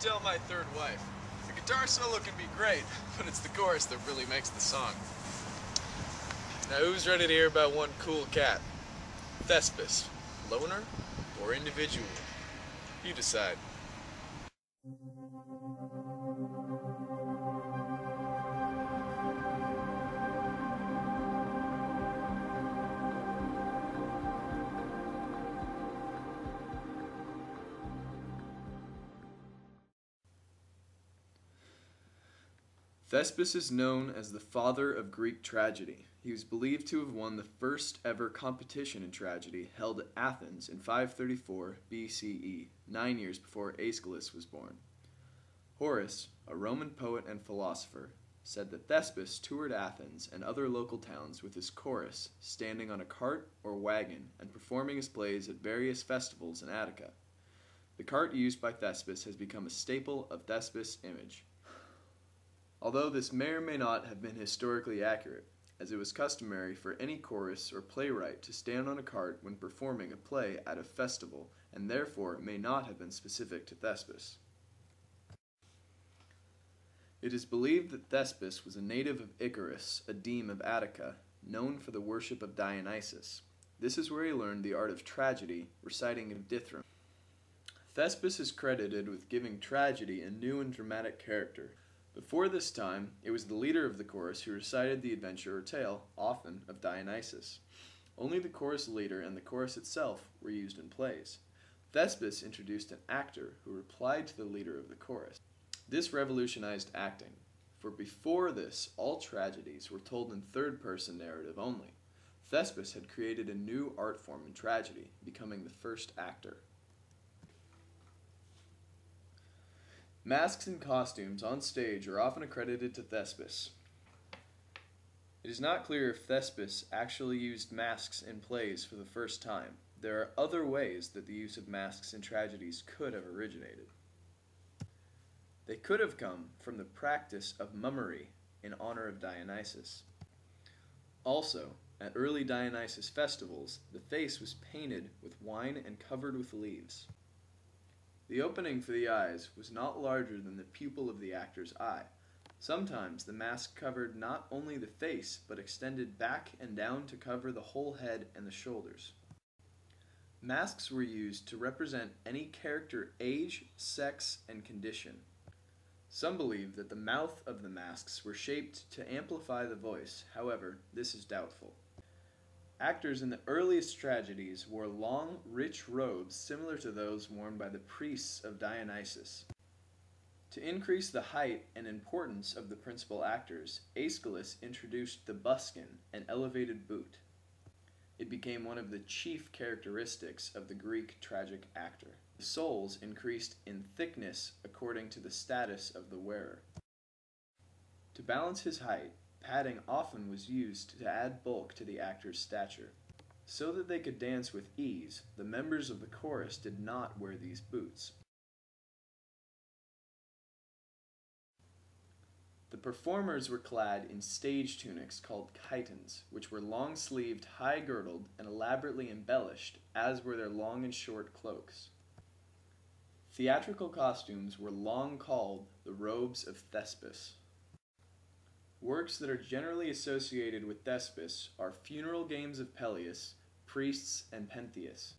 tell my third wife. The guitar solo can be great, but it's the chorus that really makes the song. Now who's ready to hear about one cool cat? Thespis, loner or individual? You decide. Thespis is known as the father of Greek tragedy. He was believed to have won the first ever competition in tragedy held at Athens in 534 BCE, 9 years before Aeschylus was born. Horace, a Roman poet and philosopher, said that Thespis toured Athens and other local towns with his chorus, standing on a cart or wagon and performing his plays at various festivals in Attica. The cart used by Thespis has become a staple of Thespis' image. Although this may or may not have been historically accurate, as it was customary for any chorus or playwright to stand on a cart when performing a play at a festival, and therefore may not have been specific to Thespis. It is believed that Thespis was a native of Icarus, a deme of Attica, known for the worship of Dionysus. This is where he learned the art of tragedy, reciting of Dithram. Thespis is credited with giving tragedy a new and dramatic character. Before this time, it was the leader of the chorus who recited the adventure or tale, often of Dionysus. Only the chorus leader and the chorus itself were used in plays. Thespis introduced an actor who replied to the leader of the chorus. This revolutionized acting, for before this, all tragedies were told in third-person narrative only. Thespis had created a new art form in tragedy, becoming the first actor. Masks and costumes on stage are often accredited to Thespis. It is not clear if Thespis actually used masks in plays for the first time. There are other ways that the use of masks in tragedies could have originated. They could have come from the practice of mummery in honor of Dionysus. Also, at early Dionysus festivals, the face was painted with wine and covered with leaves. The opening for the eyes was not larger than the pupil of the actor's eye. Sometimes the mask covered not only the face, but extended back and down to cover the whole head and the shoulders. Masks were used to represent any character age, sex, and condition. Some believe that the mouth of the masks were shaped to amplify the voice. However, this is doubtful. Actors in the earliest tragedies wore long, rich robes similar to those worn by the priests of Dionysus. To increase the height and importance of the principal actors, Aeschylus introduced the buskin, an elevated boot. It became one of the chief characteristics of the Greek tragic actor. The soles increased in thickness according to the status of the wearer. To balance his height, padding often was used to add bulk to the actor's stature. So that they could dance with ease, the members of the chorus did not wear these boots. The performers were clad in stage tunics called chitons, which were long-sleeved, high-girdled, and elaborately embellished, as were their long and short cloaks. Theatrical costumes were long called the robes of Thespis. Works that are generally associated with Thespis are Funeral Games of Peleus, Priests, and Pentheus.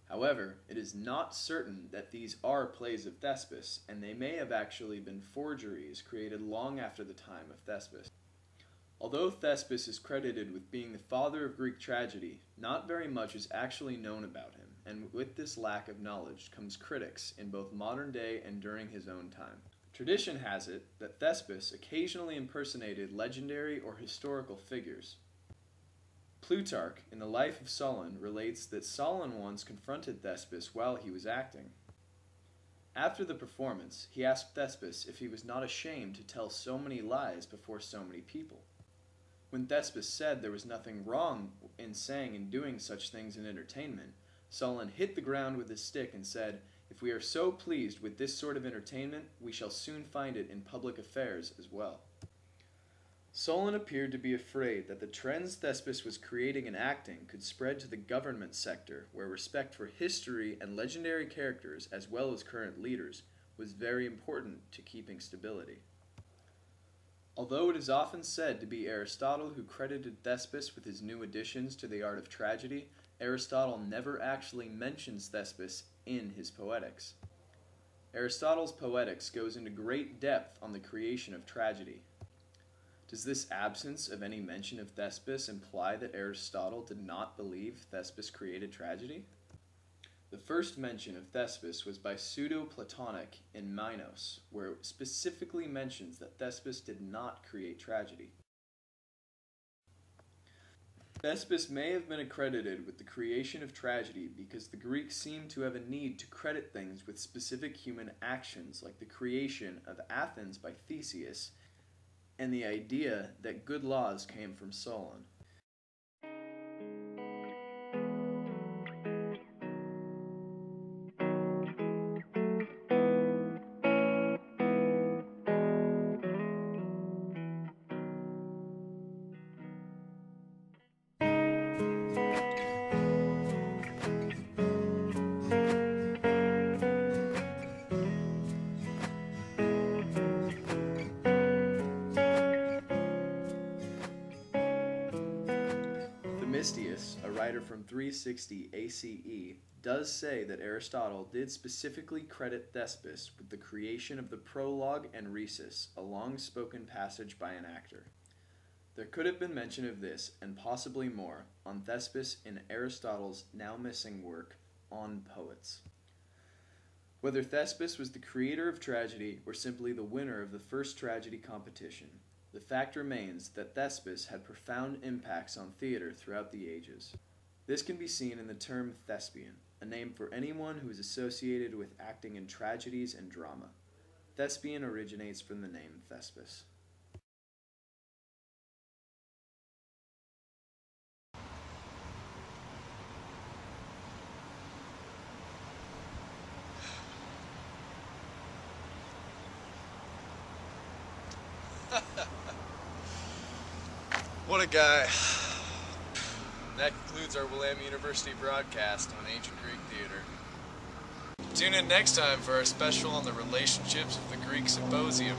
However, it is not certain that these are plays of Thespis, and they may have actually been forgeries created long after the time of Thespis. Although Thespis is credited with being the father of Greek tragedy, not very much is actually known about him, and with this lack of knowledge comes critics in both modern day and during his own time. Tradition has it that Thespis occasionally impersonated legendary or historical figures. Plutarch, in the Life of Solon, relates that Solon once confronted Thespis while he was acting. After the performance, he asked Thespis if he was not ashamed to tell so many lies before so many people. When Thespis said there was nothing wrong in saying and doing such things in entertainment, Solon hit the ground with his stick and said, "If we are so pleased with this sort of entertainment, we shall soon find it in public affairs as well." Solon appeared to be afraid that the trends Thespis was creating in acting could spread to the government sector, where respect for history and legendary characters, as well as current leaders, was very important to keeping stability. Although it is often said to be Aristotle who credited Thespis with his new additions to the art of tragedy, Aristotle never actually mentions Thespis in his Poetics. Aristotle's Poetics goes into great depth on the creation of tragedy. Does this absence of any mention of Thespis imply that Aristotle did not believe Thespis created tragedy? The first mention of Thespis was by Pseudo-Platonic in Minos, where it specifically mentions that Thespis did not create tragedy. Thespis may have been accredited with the creation of tragedy because the Greeks seem to have a need to credit things with specific human actions, like the creation of Athens by Theseus, and the idea that good laws came from Solon. Themistius, a writer from 360 ACE, does say that Aristotle did specifically credit Thespis with the creation of the prologue and rhesus, a long-spoken passage by an actor. There could have been mention of this, and possibly more, on Thespis in Aristotle's now-missing work, On Poets. Whether Thespis was the creator of tragedy or simply the winner of the first tragedy competition, the fact remains that Thespis had profound impacts on theater throughout the ages. This can be seen in the term thespian, a name for anyone who is associated with acting in tragedies and drama. Thespian originates from the name Thespis. What a guy. That concludes our Willamette University broadcast on Ancient Greek Theater. Tune in next time for our special on the relationships of the Greek Symposium.